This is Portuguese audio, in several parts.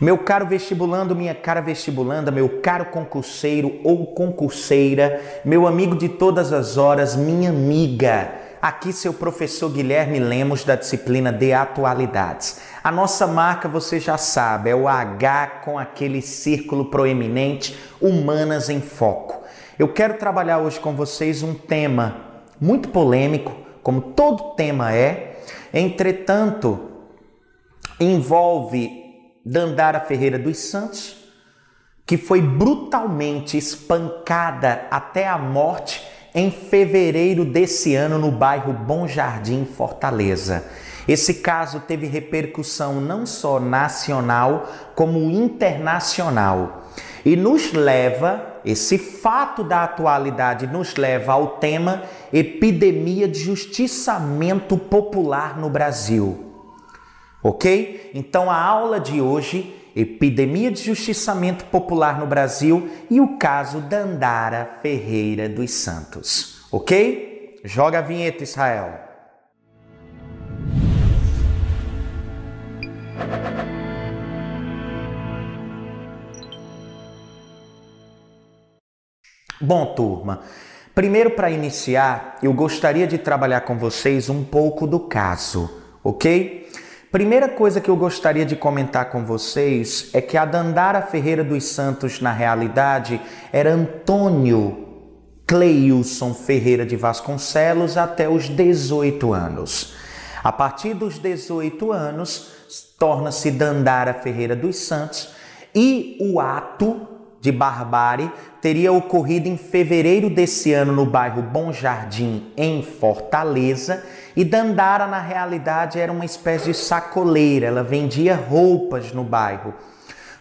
Meu caro vestibulando, minha cara vestibulanda, meu caro concurseiro ou concurseira, meu amigo de todas as horas, minha amiga, aqui seu professor Guilherme Lemos da disciplina de Atualidades. A nossa marca você já sabe, é o H com aquele círculo proeminente, Humanas em Foco. Eu quero trabalhar hoje com vocês um tema muito polêmico, como todo tema é, entretanto, envolve Dandara Ferreira dos Santos, que foi brutalmente espancada até a morte em fevereiro desse ano no bairro Bom Jardim, Fortaleza. Esse caso teve repercussão não só nacional, como internacional. E nos leva, esse fato da atualidade nos leva ao tema epidemia de justiçamento popular no Brasil. Ok? Então a aula de hoje, epidemia de justiçamento popular no Brasil e o caso Dandara Ferreira dos Santos. Ok? Joga a vinheta, Israel. Bom, turma, primeiro para iniciar, eu gostaria de trabalhar com vocês um pouco do caso, ok? Primeira coisa que eu gostaria de comentar com vocês é que a Dandara Ferreira dos Santos, na realidade, era Antônio Cleilson Ferreira de Vasconcelos até os 18 anos. A partir dos 18 anos, torna-se Dandara Ferreira dos Santos e o ato de barbárie teria ocorrido em fevereiro desse ano no bairro Bom Jardim, em Fortaleza, e Dandara, na realidade, era uma espécie de sacoleira, ela vendia roupas no bairro.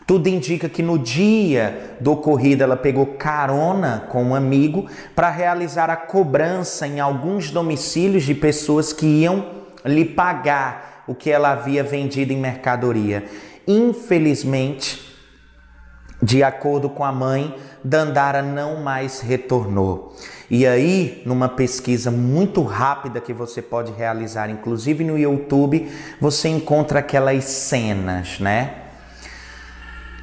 Tudo indica que no dia do ocorrido ela pegou carona com um amigo para realizar a cobrança em alguns domicílios de pessoas que iam lhe pagar o que ela havia vendido em mercadoria. Infelizmente, de acordo com a mãe, Dandara não mais retornou. E aí, numa pesquisa muito rápida que você pode realizar, inclusive no YouTube, você encontra aquelas cenas, né?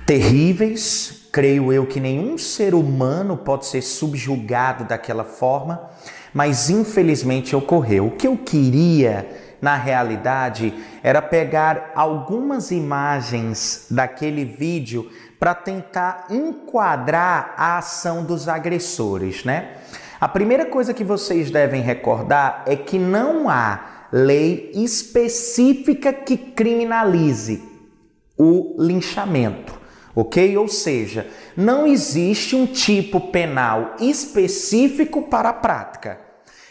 Terríveis, creio eu que nenhum ser humano pode ser subjugado daquela forma, mas infelizmente ocorreu. O que eu queria, na realidade, era pegar algumas imagens daquele vídeo para tentar enquadrar a ação dos agressores, né? A primeira coisa que vocês devem recordar é que não há lei específica que criminalize o linchamento, ok? Ou seja, não existe um tipo penal específico para a prática.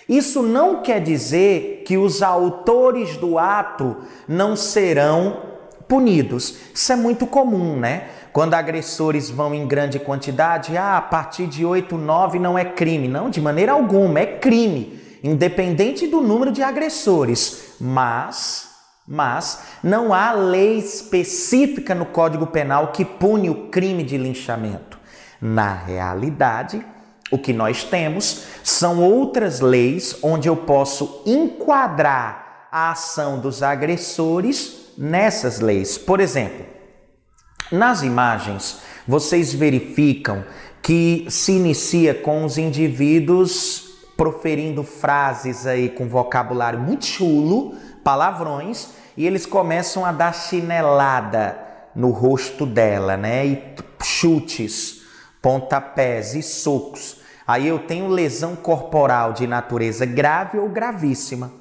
Isso não quer dizer que os autores do ato não serão punidos. Isso é muito comum, né? Quando agressores vão em grande quantidade, a partir de 8, 9 não é crime. Não, de maneira alguma, é crime, independente do número de agressores. Mas não há lei específica no Código Penal que pune o crime de linchamento. Na realidade, o que nós temos são outras leis onde eu posso enquadrar a ação dos agressores nessas leis. Por exemplo, nas imagens, vocês verificam que se inicia com os indivíduos proferindo frases aí com vocabulário muito chulo, palavrões, e eles começam a dar chinelada no rosto dela, né? E chutes, pontapés e socos. Aí eu tenho lesão corporal de natureza grave ou gravíssima.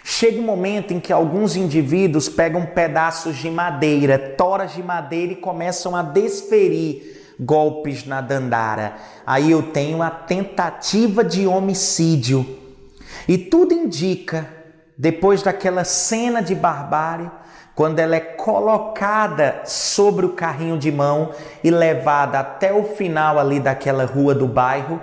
Chega um momento em que alguns indivíduos pegam pedaços de madeira, toras de madeira e começam a desferir golpes na Dandara. Aí eu tenho a tentativa de homicídio. E tudo indica, depois daquela cena de barbárie, quando ela é colocada sobre o carrinho de mão e levada até o final ali daquela rua do bairro,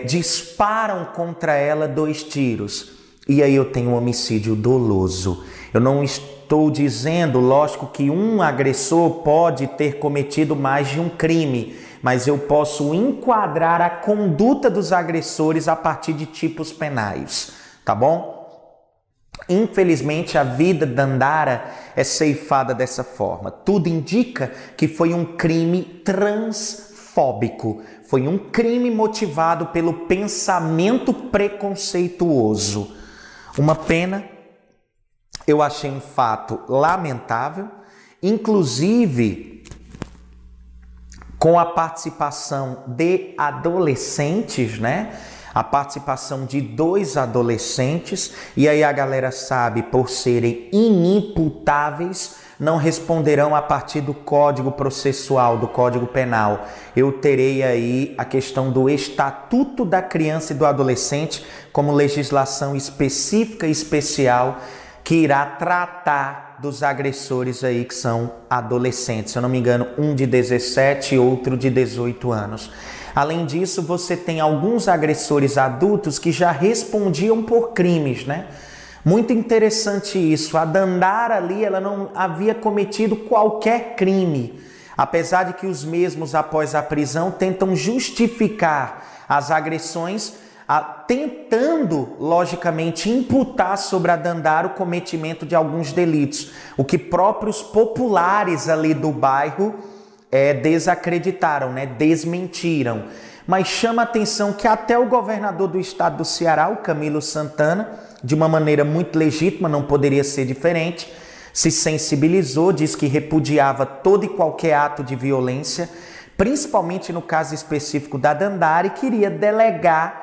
disparam contra ela 2 tiros. E aí eu tenho um homicídio doloso. Eu não estou dizendo, lógico, que um agressor pode ter cometido mais de um crime, mas eu posso enquadrar a conduta dos agressores a partir de tipos penais, tá bom? Infelizmente, a vida de Dandara é ceifada dessa forma. Tudo indica que foi um crime transfóbico. Foi um crime motivado pelo pensamento preconceituoso. Uma pena, eu achei um fato lamentável, inclusive com a participação de adolescentes, né? A participação de 2 adolescentes, e aí a galera sabe, por serem inimputáveis, não responderão a partir do Código Processual, do Código Penal. Eu terei aí a questão do Estatuto da Criança e do Adolescente como legislação específica e especial que irá tratar dos agressores aí que são adolescentes. Se eu não me engano, um de 17 e outro de 18 anos. Além disso, você tem alguns agressores adultos que já respondiam por crimes, né? Muito interessante isso. A Dandara ali, ela não havia cometido qualquer crime, apesar de que os mesmos, após a prisão, tentam justificar as agressões, tentando, logicamente, imputar sobre a Dandara o cometimento de alguns delitos, o que próprios populares ali do bairro desacreditaram, né? Desmentiram. Mas chama a atenção que até o governador do estado do Ceará, o Camilo Santana, de uma maneira muito legítima, não poderia ser diferente, se sensibilizou, diz que repudiava todo e qualquer ato de violência, principalmente no caso específico da Dandara, e queria delegar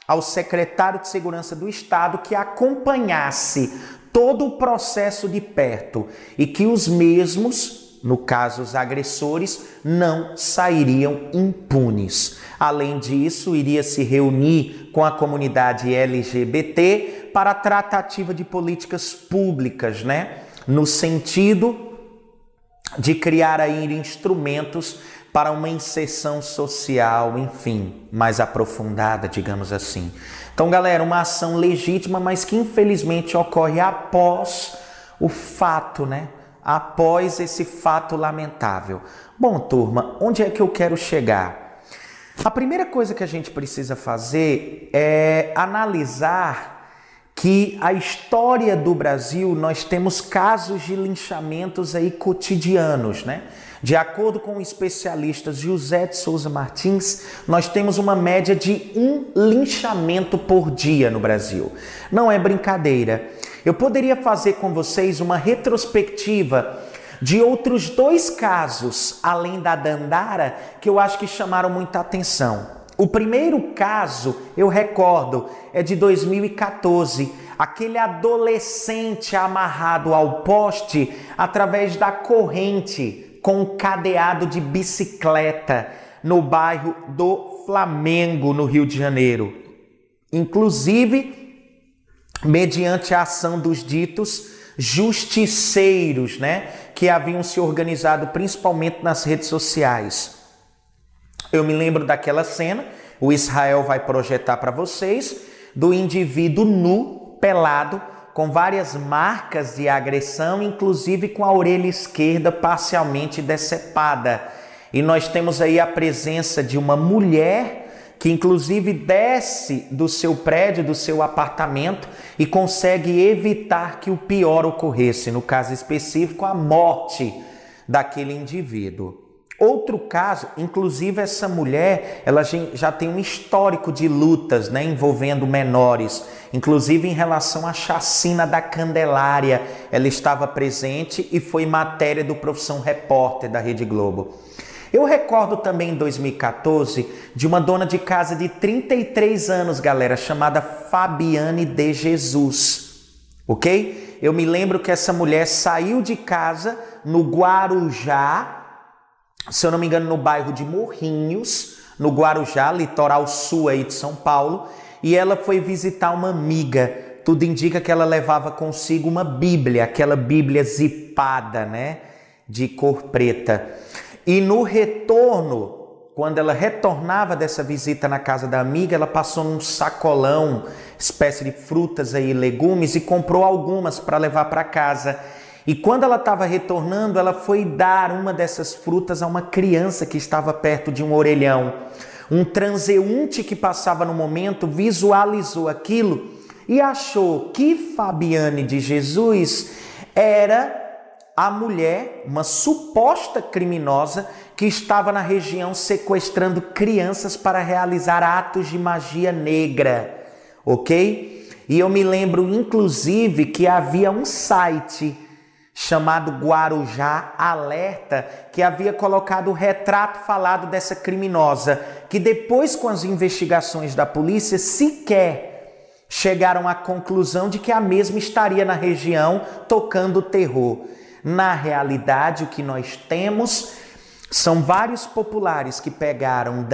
ao secretário de Segurança do Estado que acompanhasse todo o processo de perto e que os mesmos, no caso os agressores, não sairiam impunes. Além disso, iria se reunir com a comunidade LGBT para a tratativa de políticas públicas, né? No sentido de criar aí instrumentos para uma inserção social, enfim, mais aprofundada, digamos assim. Então, galera, uma ação legítima, mas que infelizmente ocorre após o fato, né? Após esse fato lamentável. Bom, turma, onde é que eu quero chegar? A primeira coisa que a gente precisa fazer é analisar que a história do Brasil, nós temos casos de linchamentos aí cotidianos, né? De acordo com o especialista José de Souza Martins, nós temos uma média de 1 linchamento por dia no Brasil. Não é brincadeira. Eu poderia fazer com vocês uma retrospectiva de outros 2 casos, além da Dandara, que eu acho que chamaram muita atenção. O primeiro caso, eu recordo, é de 2014. Aquele adolescente amarrado ao poste através da corrente com um cadeado de bicicleta no bairro do Flamengo, no Rio de Janeiro. Inclusive, mediante a ação dos ditos justiceiros, né, que haviam se organizado principalmente nas redes sociais. Eu me lembro daquela cena, o Israel vai projetar para vocês, do indivíduo nu, pelado, com várias marcas de agressão, inclusive com a orelha esquerda parcialmente decepada. E nós temos aí a presença de uma mulher que inclusive desce do seu prédio, do seu apartamento e consegue evitar que o pior ocorresse, no caso específico, a morte daquele indivíduo. Outro caso, inclusive essa mulher, ela já tem um histórico de lutas, né, envolvendo menores, inclusive em relação à chacina da Candelária, ela estava presente e foi matéria do Profissão Repórter da Rede Globo. Eu recordo também em 2014 de uma dona de casa de 33 anos, galera, chamada Fabiane de Jesus, ok? Eu me lembro que essa mulher saiu de casa no Guarujá, se eu não me engano, no bairro de Morrinhos, no Guarujá, litoral sul aí de São Paulo, e ela foi visitar uma amiga. Tudo indica que ela levava consigo uma Bíblia, aquela Bíblia zipada, né, de cor preta. E no retorno, quando ela retornava dessa visita na casa da amiga, ela passou num sacolão, espécie de frutas e legumes, e comprou algumas para levar para casa. E quando ela estava retornando, ela foi dar uma dessas frutas a uma criança que estava perto de um orelhão. Um transeunte que passava no momento visualizou aquilo e achou que Fabiane de Jesus era a mulher, uma suposta criminosa, que estava na região sequestrando crianças para realizar atos de magia negra, ok? E eu me lembro, inclusive, que havia um site chamado Guarujá Alerta, que havia colocado o retrato falado dessa criminosa, que depois, com as investigações da polícia, sequer chegaram à conclusão de que a mesma estaria na região tocando terror. Na realidade, o que nós temos são vários populares que pegaram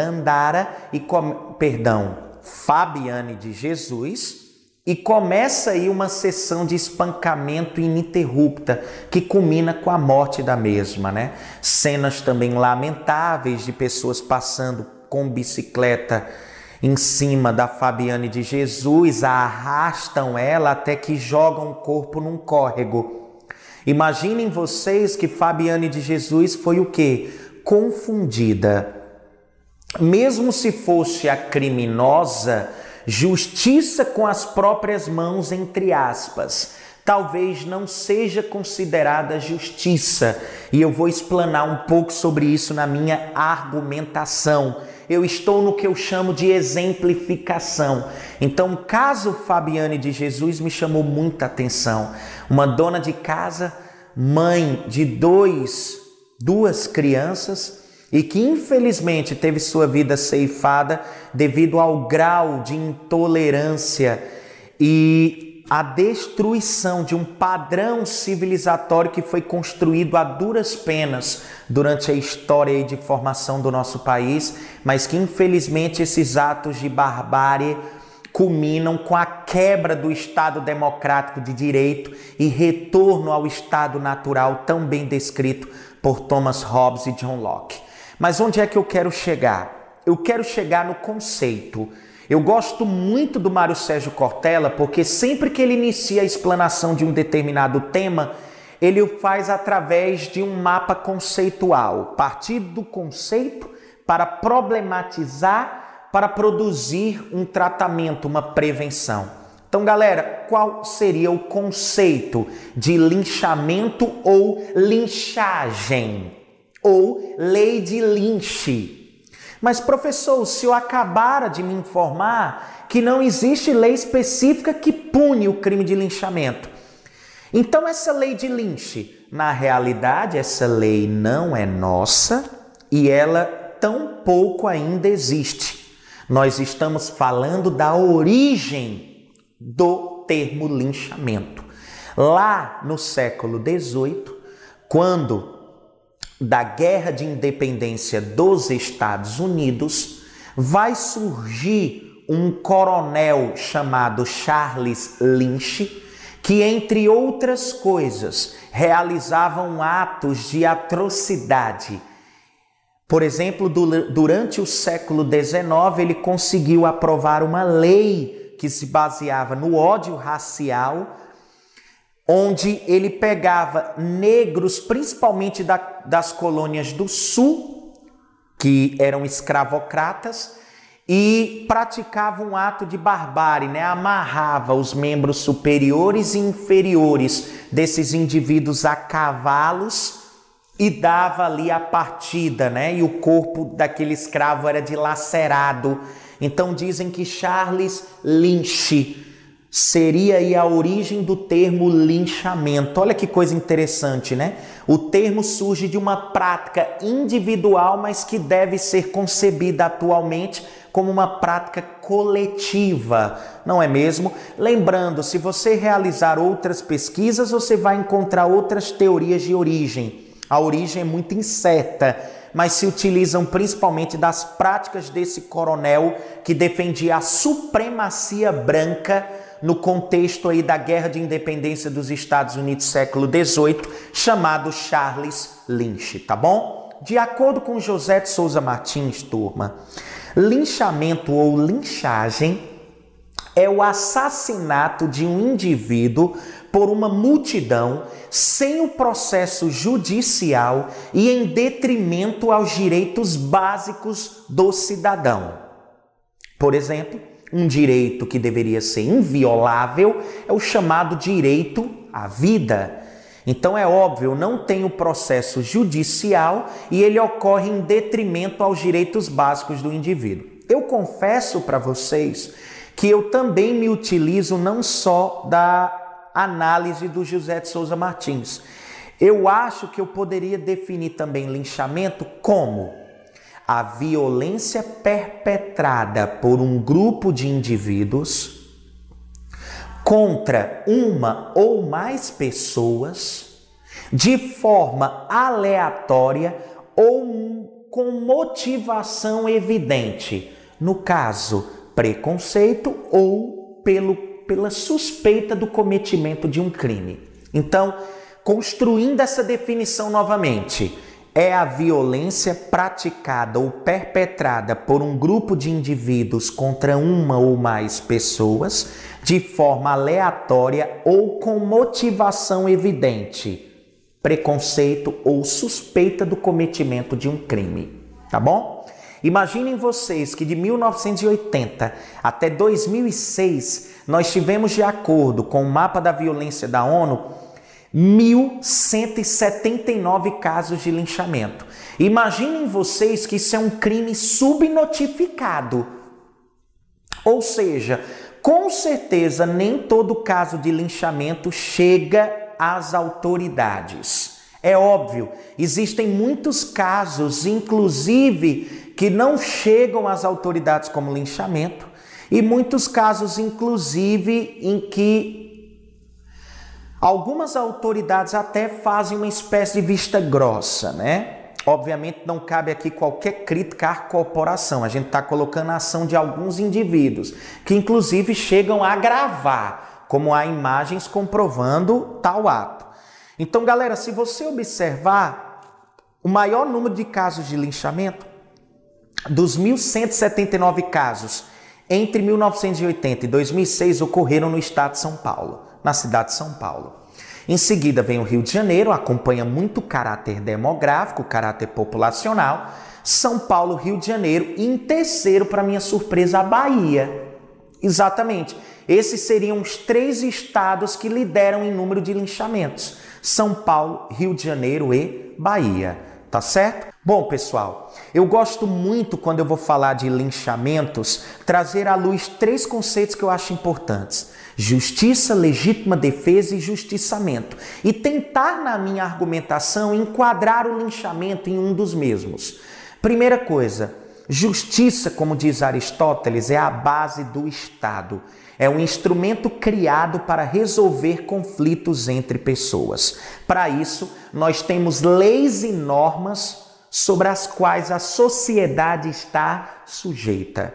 Fabiane de Jesus, e começa aí uma sessão de espancamento ininterrupta que culmina com a morte da mesma, né? Cenas também lamentáveis de pessoas passando com bicicleta em cima da Fabiane de Jesus, arrastam ela até que jogam o corpo num córrego. Imaginem vocês que Fabiane de Jesus foi o quê? Confundida. Mesmo se fosse a criminosa, justiça com as próprias mãos, entre aspas, talvez não seja considerada justiça. E eu vou explanar um pouco sobre isso na minha argumentação. Eu estou no que eu chamo de exemplificação. Então, o caso Fabiane de Jesus me chamou muita atenção. Uma dona de casa, mãe de duas crianças, e que infelizmente teve sua vida ceifada devido ao grau de intolerância e a destruição de um padrão civilizatório que foi construído a duras penas durante a história de formação do nosso país, mas que infelizmente esses atos de barbárie culminam com a quebra do Estado democrático de direito e retorno ao Estado natural tão bem descrito por Thomas Hobbes e John Locke. Mas onde é que eu quero chegar? Eu quero chegar no conceito. Eu gosto muito do Mário Sérgio Cortella porque sempre que ele inicia a explanação de um determinado tema, ele o faz através de um mapa conceitual, partir do conceito para problematizar, para produzir um tratamento, uma prevenção. Então, galera, qual seria o conceito de linchamento ou linchagem? Ou lei de Lynch? Mas, professor, o senhor acabara de me informar que não existe lei específica que pune o crime de linchamento. Então, essa lei de Lynch, na realidade, essa lei não é nossa e ela tampouco ainda existe. Nós estamos falando da origem do termo linchamento. Lá no século XVIII, quando da Guerra de Independência dos Estados Unidos, vai surgir um coronel chamado Charles Lynch, que, entre outras coisas, realizavam atos de atrocidade. Por exemplo, durante o século XIX, ele conseguiu aprovar uma lei que se baseava no ódio racial, onde ele pegava negros, principalmente das colônias do Sul, que eram escravocratas, e praticava um ato de barbárie, né? Amarrava os membros superiores e inferiores desses indivíduos a cavalos e dava ali a partida, né? E o corpo daquele escravo era dilacerado. Então dizem que Charles Lynch seria aí a origem do termo linchamento. Olha que coisa interessante, né? O termo surge de uma prática individual, mas que deve ser concebida atualmente como uma prática coletiva, não é mesmo? Lembrando, se você realizar outras pesquisas, você vai encontrar outras teorias de origem. A origem é muito incerta, mas se utilizam principalmente das práticas desse coronel que defendia a supremacia branca no contexto aí da Guerra de Independência dos Estados Unidos, século XVIII, chamado Charles Lynch, tá bom? de acordo com José de Souza Martins, turma, linchamento ou linchagem é o assassinato de um indivíduo por uma multidão sem o processo judicial e em detrimento aos direitos básicos do cidadão. Por exemplo, um direito que deveria ser inviolável é o chamado direito à vida. Então é óbvio, não tem o processo judicial e ele ocorre em detrimento aos direitos básicos do indivíduo. Eu confesso para vocês que eu também me utilizo não só da análise do José de Souza Martins. Eu acho que eu poderia definir também linchamento como a violência perpetrada por um grupo de indivíduos contra uma ou mais pessoas de forma aleatória ou com motivação evidente, no caso, preconceito ou pela suspeita do cometimento de um crime. Então, construindo essa definição novamente, é a violência praticada ou perpetrada por um grupo de indivíduos contra uma ou mais pessoas de forma aleatória ou com motivação evidente, preconceito ou suspeita do cometimento de um crime, tá bom? Imaginem vocês que de 1980 até 2006 nós tivemos, de acordo com o mapa da violência da ONU, 1.179 casos de linchamento. Imaginem vocês que isso é um crime subnotificado. Ou seja, com certeza nem todo caso de linchamento chega às autoridades. É óbvio, existem muitos casos, inclusive, que não chegam às autoridades como linchamento, e muitos casos, inclusive, em que algumas autoridades até fazem uma espécie de vista grossa, né? Obviamente não cabe aqui qualquer crítica à corporação, a gente está colocando a ação de alguns indivíduos, que inclusive chegam a gravar, como há imagens comprovando tal ato. Então, galera, se você observar, o maior número de casos de linchamento, dos 1.179 casos entre 1980 e 2006, ocorreram no estado de São Paulo, na cidade de São Paulo. Em seguida vem o Rio de Janeiro, acompanha muito o caráter demográfico, o caráter populacional, São Paulo, Rio de Janeiro e em terceiro, para minha surpresa, a Bahia. Exatamente, esses seriam os 3 estados que lideram em número de linchamentos. São Paulo, Rio de Janeiro e Bahia, tá certo? Bom, pessoal, eu gosto muito, quando eu vou falar de linchamentos, trazer à luz 3 conceitos que eu acho importantes: justiça, legítima defesa e justiçamento. E tentar, na minha argumentação, enquadrar o linchamento em um dos mesmos. Primeira coisa, justiça, como diz Aristóteles, é a base do Estado. É um instrumento criado para resolver conflitos entre pessoas. Para isso, nós temos leis e normas sobre as quais a sociedade está sujeita.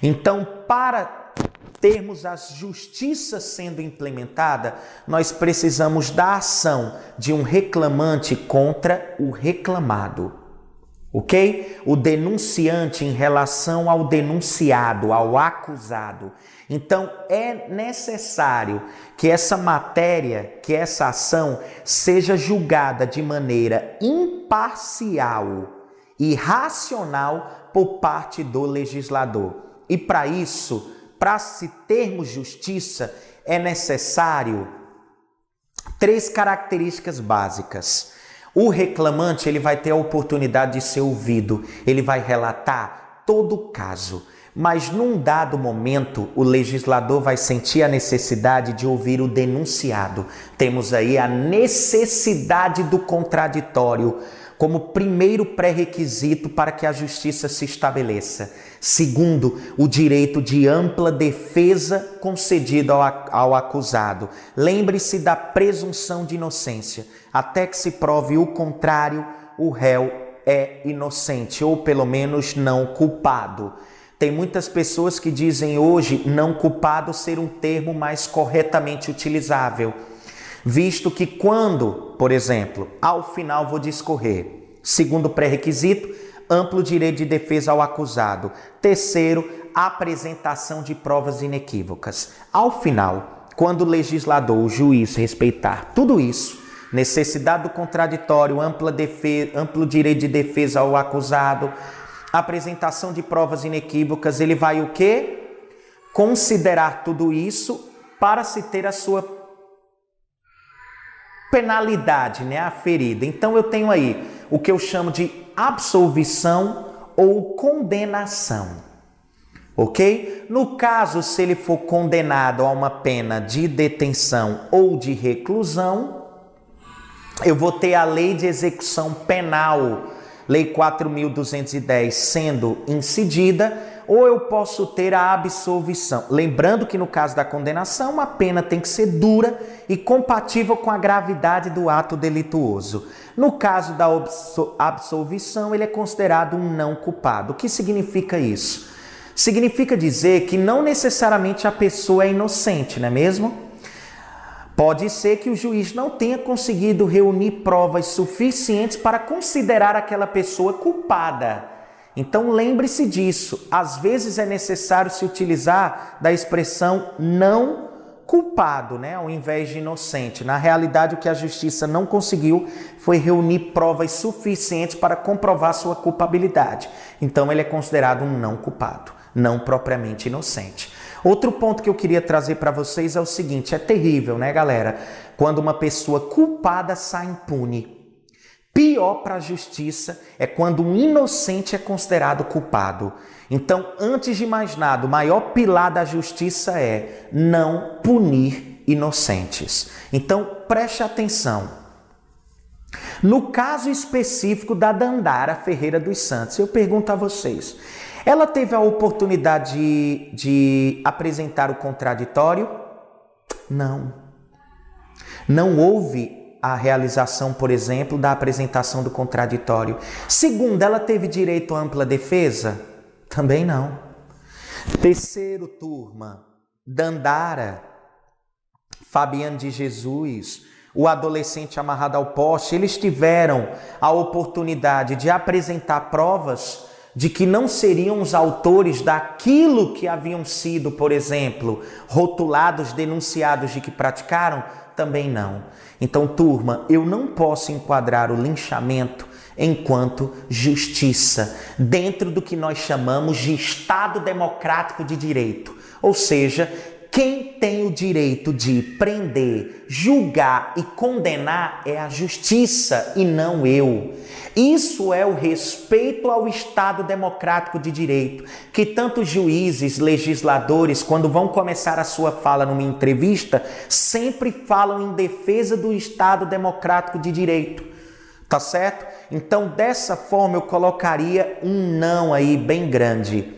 Então, para termos a justiça sendo implementada, nós precisamos da ação de um reclamante contra o reclamado. Ok? O denunciante em relação ao denunciado, ao acusado. Então, é necessário que essa matéria, que essa ação, seja julgada de maneira imparcial e racional por parte do legislador. E para isso, para se termos justiça, é necessário 3 características básicas. O reclamante, ele vai ter a oportunidade de ser ouvido, ele vai relatar todo o caso. Mas num dado momento, o legislador vai sentir a necessidade de ouvir o denunciado. Temos aí a necessidade do contraditório como primeiro pré-requisito para que a justiça se estabeleça. Segundo, o direito de ampla defesa concedido ao acusado. Lembre-se da presunção de inocência. Até que se prove o contrário, o réu é inocente, ou pelo menos não culpado. Tem muitas pessoas que dizem hoje não culpado ser um termo mais corretamente utilizável, visto que quando, por exemplo, ao final vou discorrer, Segundo pré-requisito, amplo direito de defesa ao acusado. Terceiro, apresentação de provas inequívocas. Ao final, quando o legislador, o juiz, respeitar tudo isso, necessidade do contraditório, amplo direito de defesa ao acusado, apresentação de provas inequívocas, ele vai o quê? Considerar tudo isso para se ter a sua penalidade, né, aferida. Então eu tenho aí o que eu chamo de absolvição ou condenação, ok? No caso, se ele for condenado a uma pena de detenção ou de reclusão, eu vou ter a lei de execução penal, lei 4.210, sendo incidida, ou eu posso ter a absolvição. Lembrando que no caso da condenação, a pena tem que ser dura e compatível com a gravidade do ato delituoso. No caso da absolvição, ele é considerado um não culpado. O que significa isso? Significa dizer que não necessariamente a pessoa é inocente, não é mesmo? Pode ser que o juiz não tenha conseguido reunir provas suficientes para considerar aquela pessoa culpada. Então lembre-se disso, às vezes é necessário se utilizar da expressão não culpado, né, ao invés de inocente. Na realidade, o que a justiça não conseguiu foi reunir provas suficientes para comprovar sua culpabilidade. Então ele é considerado um não culpado, não propriamente inocente. Outro ponto que eu queria trazer para vocês é o seguinte, é terrível, né, galera? Quando uma pessoa culpada sai impune. Pior para a justiça é quando um inocente é considerado culpado. Então, antes de mais nada, o maior pilar da justiça é não punir inocentes. Então, preste atenção. No caso específico da Dandara Ferreira dos Santos, eu pergunto a vocês, ela teve a oportunidade de apresentar o contraditório? Não. Não houve a realização, por exemplo, da apresentação do contraditório. Segundo, ela teve direito à ampla defesa? Também não. Terceiro, turma, Dandara, Fabiano de Jesus, o adolescente amarrado ao poste, eles tiveram a oportunidade de apresentar provas de que não seriam os autores daquilo que haviam sido, por exemplo, rotulados, denunciados de que praticaram? Também não. Então, turma, eu não posso enquadrar o linchamento enquanto justiça, dentro do que nós chamamos de Estado Democrático de Direito. Ou seja, quem tem o direito de prender, julgar e condenar é a justiça e não eu. Isso é o respeito ao Estado Democrático de Direito, que tanto juízes, legisladores, quando vão começar a sua fala numa entrevista, sempre falam em defesa do Estado Democrático de Direito. Tá certo? Então, dessa forma, eu colocaria um não aí bem grande.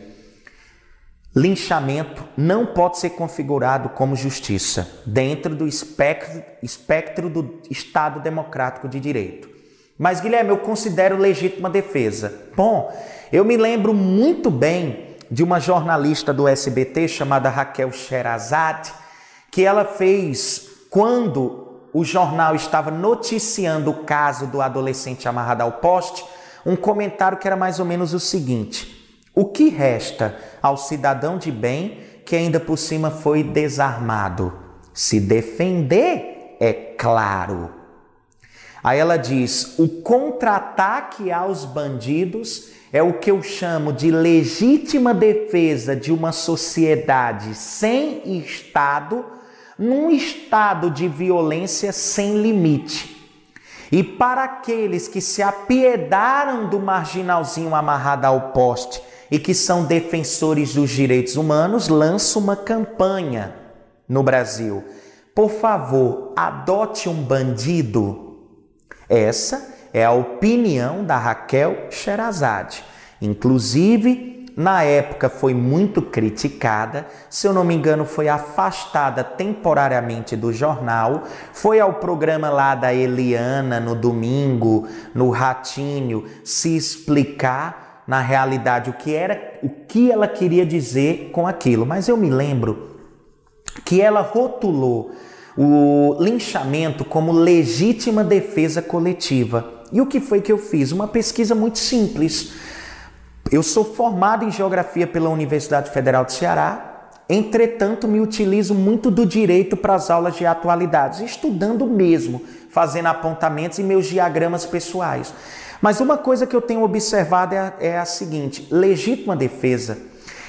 Linchamento não pode ser configurado como justiça dentro do espectro do Estado Democrático de Direito. Mas, Guilherme, eu considero legítima defesa. Bom, eu me lembro muito bem de uma jornalista do SBT chamada Raquel Sherazade, que ela fez quando o jornal estava noticiando o caso do adolescente amarrado ao poste, um comentário que era mais ou menos o seguinte: o que resta ao cidadão de bem que ainda por cima foi desarmado? Se defender, é claro. Aí ela diz, o contra-ataque aos bandidos é o que eu chamo de legítima defesa de uma sociedade sem Estado, num estado de violência sem limite. E para aqueles que se apiedaram do marginalzinho amarrado ao poste e que são defensores dos direitos humanos, lanço uma campanha no Brasil. Por favor, adote um bandido. Essa é a opinião da Raquel Sherazade. Inclusive, na época foi muito criticada, se eu não me engano foi afastada temporariamente do jornal, foi ao programa lá da Eliana no domingo, no Ratinho, se explicar na realidade o que ela queria dizer com aquilo. Mas eu me lembro que ela rotulou o linchamento como legítima defesa coletiva. E o que foi que eu fiz? Uma pesquisa muito simples. Eu sou formado em Geografia pela Universidade Federal do Ceará, entretanto me utilizo muito do direito para as aulas de atualidades, estudando mesmo, fazendo apontamentos e meus diagramas pessoais. Mas uma coisa que eu tenho observado é a seguinte: legítima defesa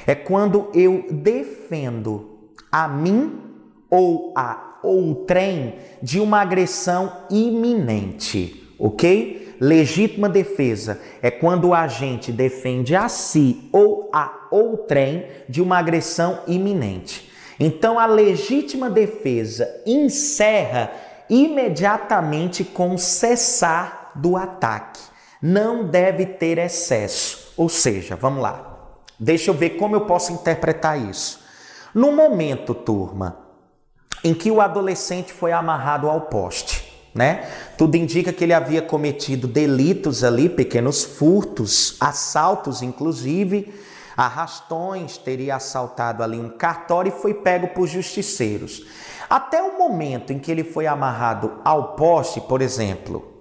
é quando eu defendo a mim ou a outrem de uma agressão iminente, ok? Legítima defesa é quando o agente defende a si ou a outrem de uma agressão iminente. Então, a legítima defesa encerra imediatamente com o cessar do ataque. Não deve ter excesso. Ou seja, vamos lá. Deixa eu ver como eu posso interpretar isso. No momento, turma, em que o adolescente foi amarrado ao poste, né? Tudo indica que ele havia cometido delitos ali, pequenos furtos, assaltos inclusive, arrastões, teria assaltado ali um cartório e foi pego por justiceiros. Até o momento em que ele foi amarrado ao poste, por exemplo,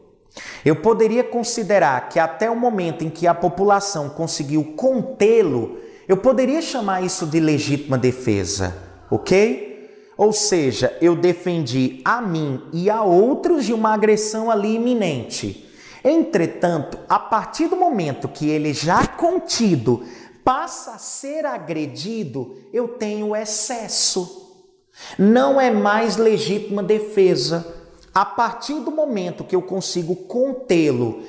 eu poderia considerar que até o momento em que a população conseguiu contê-lo, eu poderia chamar isso de legítima defesa, ok? Ou seja, eu defendi a mim e a outros de uma agressão ali iminente. Entretanto, a partir do momento que ele já contido passa a ser agredido, eu tenho excesso. Não é mais legítima defesa. A partir do momento que eu consigo contê-lo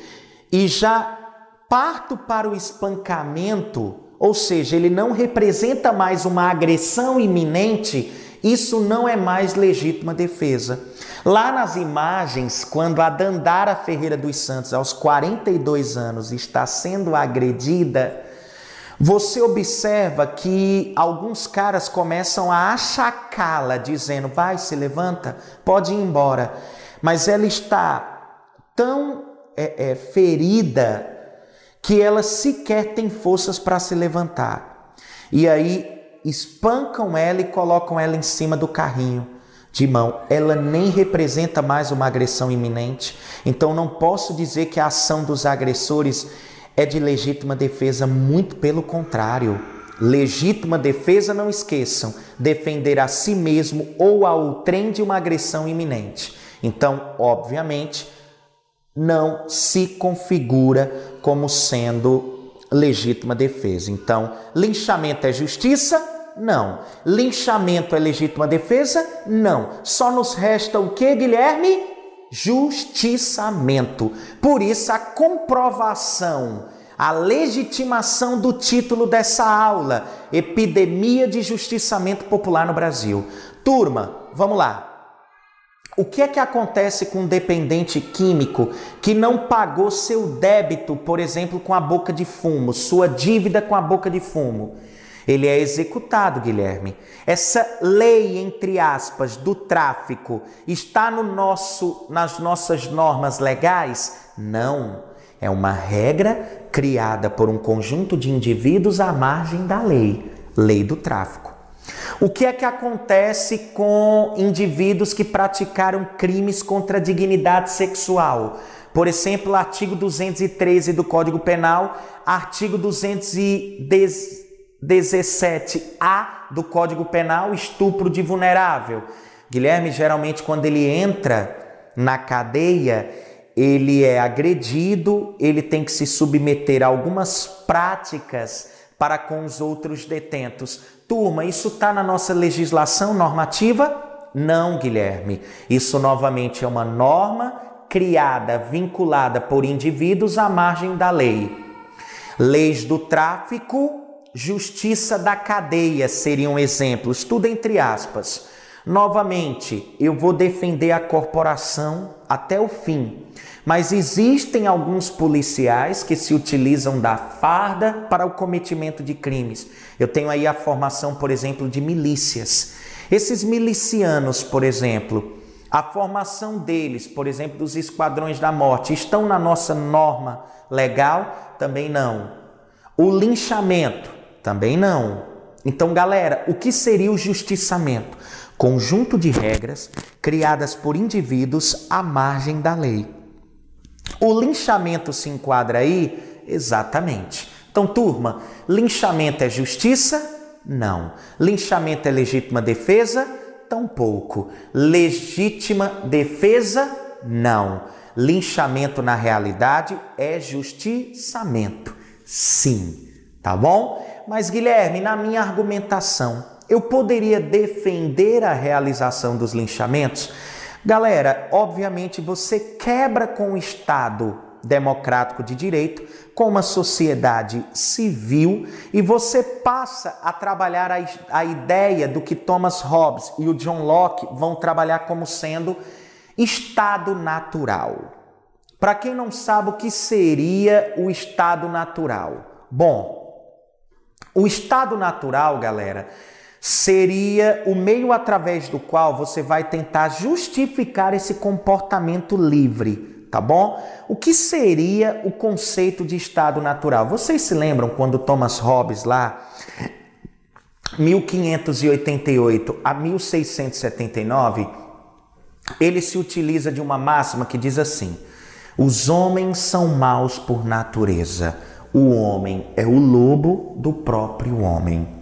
e já parto para o espancamento, ou seja, ele não representa mais uma agressão iminente, isso não é mais legítima defesa. Lá nas imagens, quando a Dandara Ferreira dos Santos, aos 42 anos, está sendo agredida, você observa que alguns caras começam a achacá-la, dizendo: vai, se levanta, pode ir embora. Mas ela está tão ferida que ela sequer tem forças para se levantar. E aí espancam ela e colocam ela em cima do carrinho de mão. Ela nem representa mais uma agressão iminente. Então não posso dizer que a ação dos agressores é de legítima defesa, muito pelo contrário. Legítima defesa, não esqueçam, defender a si mesmo ou a outrem de uma agressão iminente. Então, obviamente, não se configura como sendo legítima defesa. Então, linchamento é justiça? Não. Linchamento é legítima defesa? Não. Só nos resta o que, Guilherme? Justiçamento. Por isso, a comprovação, a legitimação do título dessa aula, Epidemia de Justiçamento Popular no Brasil. Turma, vamos lá. O que é que acontece com um dependente químico que não pagou seu débito, por exemplo, com a boca de fumo, sua dívida com a boca de fumo? Ele é executado, Guilherme. Essa lei, entre aspas, do tráfico está nas nossas normas legais? Não. É uma regra criada por um conjunto de indivíduos à margem da lei, lei do tráfico. O que é que acontece com indivíduos que praticaram crimes contra a dignidade sexual? Por exemplo, artigo 213 do Código Penal, artigo 217-A do Código Penal, estupro de vulnerável. Guilherme, geralmente quando ele entra na cadeia, ele é agredido, ele tem que se submeter a algumas práticas para com os outros detentos. Turma, isso está na nossa legislação normativa? Não, Guilherme. Isso novamente é uma norma criada, vinculada por indivíduos à margem da lei. Leis do tráfico, justiça da cadeia seriam exemplos, tudo entre aspas. Novamente, eu vou defender a corporação até o fim, mas existem alguns policiais que se utilizam da farda para o cometimento de crimes. Eu tenho aí a formação, por exemplo, de milícias. Esses milicianos, por exemplo, a formação deles, por exemplo, dos esquadrões da morte, estão na nossa norma legal? Também não. O linchamento? Também não. Então, galera, o que seria o justiçamento? Conjunto de regras criadas por indivíduos à margem da lei. O linchamento se enquadra aí? Exatamente. Então, turma, linchamento é justiça? Não. Linchamento é legítima defesa? Tampouco. Legítima defesa? Não. Linchamento, na realidade, é justiçamento. Sim. Tá bom? Mas, Guilherme, na minha argumentação, eu poderia defender a realização dos linchamentos? Galera, obviamente você quebra com o Estado democrático de direito, com uma sociedade civil, e você passa a trabalhar a ideia do que Thomas Hobbes e o John Locke vão trabalhar como sendo Estado natural. Para quem não sabe o que seria o Estado natural? Bom, o Estado natural, galera, seria o meio através do qual você vai tentar justificar esse comportamento livre, tá bom? O que seria o conceito de Estado natural? Vocês se lembram quando Thomas Hobbes lá, 1588 a 1679, ele se utiliza de uma máxima que diz assim: os homens são maus por natureza, o homem é o lobo do próprio homem.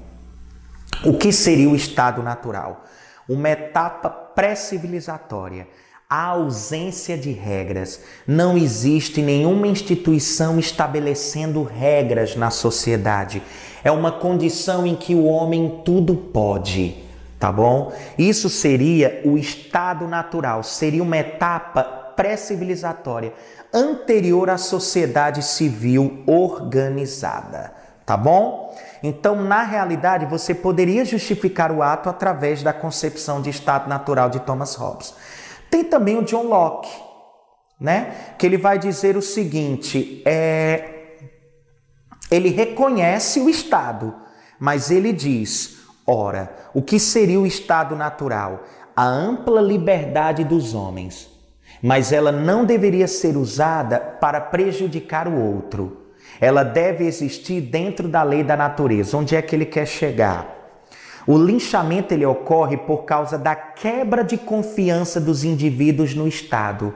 O que seria o Estado natural? Uma etapa pré-civilizatória. A ausência de regras. Não existe nenhuma instituição estabelecendo regras na sociedade. É uma condição em que o homem tudo pode, tá bom? Isso seria o Estado natural. Seria uma etapa pré-civilizatória, anterior à sociedade civil organizada, tá bom? Então, na realidade, você poderia justificar o ato através da concepção de Estado natural de Thomas Hobbes. Tem também o John Locke, né? Que ele vai dizer o seguinte, ele reconhece o Estado, mas ele diz, ora, o que seria o Estado natural? A ampla liberdade dos homens, mas ela não deveria ser usada para prejudicar o outro. Ela deve existir dentro da lei da natureza. Onde é que ele quer chegar? O linchamento ele ocorre por causa da quebra de confiança dos indivíduos no Estado.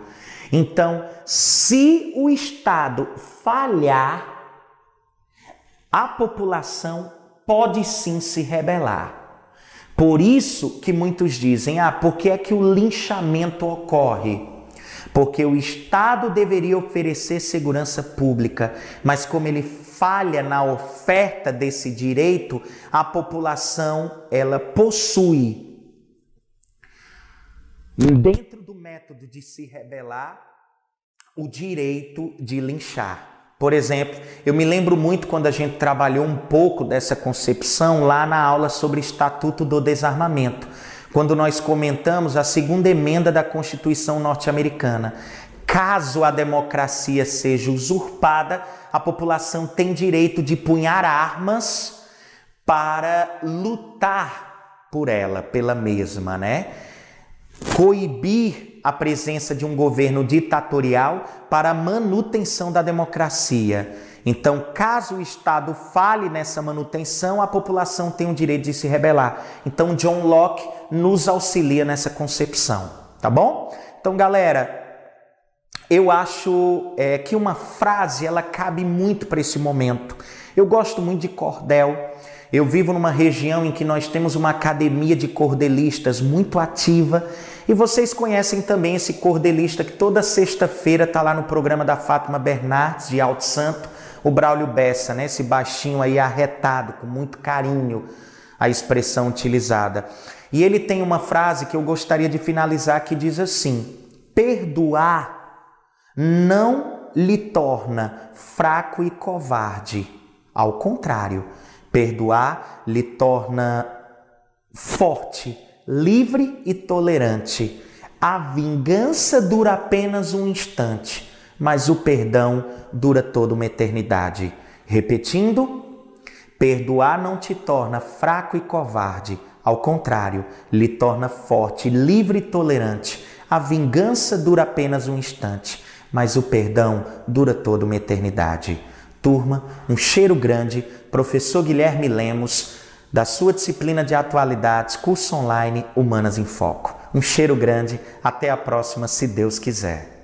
Então, se o Estado falhar, a população pode sim se rebelar. Por isso que muitos dizem, por que é que o linchamento ocorre? Porque o Estado deveria oferecer segurança pública, mas como ele falha na oferta desse direito, a população, ela possui, dentro do método de se rebelar, o direito de linchar. Por exemplo, eu me lembro muito quando a gente trabalhou um pouco dessa concepção lá na aula sobre Estatuto do Desarmamento, quando nós comentamos a segunda emenda da Constituição norte-americana. Caso a democracia seja usurpada, a população tem direito de punhar armas para lutar por ela, pela mesma, né? Coibir a presença de um governo ditatorial para a manutenção da democracia. Então, caso o Estado falhe nessa manutenção, a população tem o direito de se rebelar. Então, John Locke nos auxilia nessa concepção, tá bom? Então, galera, eu acho que uma frase, ela cabe muito para esse momento. Eu gosto muito de cordel. Eu vivo numa região em que nós temos uma academia de cordelistas muito ativa. E vocês conhecem também esse cordelista que toda sexta-feira está lá no programa da Fátima Bernardes, de Alto Santo, o Braulio Bessa, né? Esse baixinho aí arretado, com muito carinho, a expressão utilizada. E ele tem uma frase que eu gostaria de finalizar que diz assim: perdoar não lhe torna fraco e covarde. Ao contrário, perdoar lhe torna forte, livre e tolerante. A vingança dura apenas um instante, mas o perdão dura toda uma eternidade. Repetindo, perdoar não te torna fraco e covarde. Ao contrário, lhe torna forte, livre e tolerante. A vingança dura apenas um instante, mas o perdão dura toda uma eternidade. Turma, um cheiro grande. Professor Guilherme Lemos, da sua disciplina de atualidades, curso online Humanas em Foco. Um cheiro grande. Até a próxima, se Deus quiser.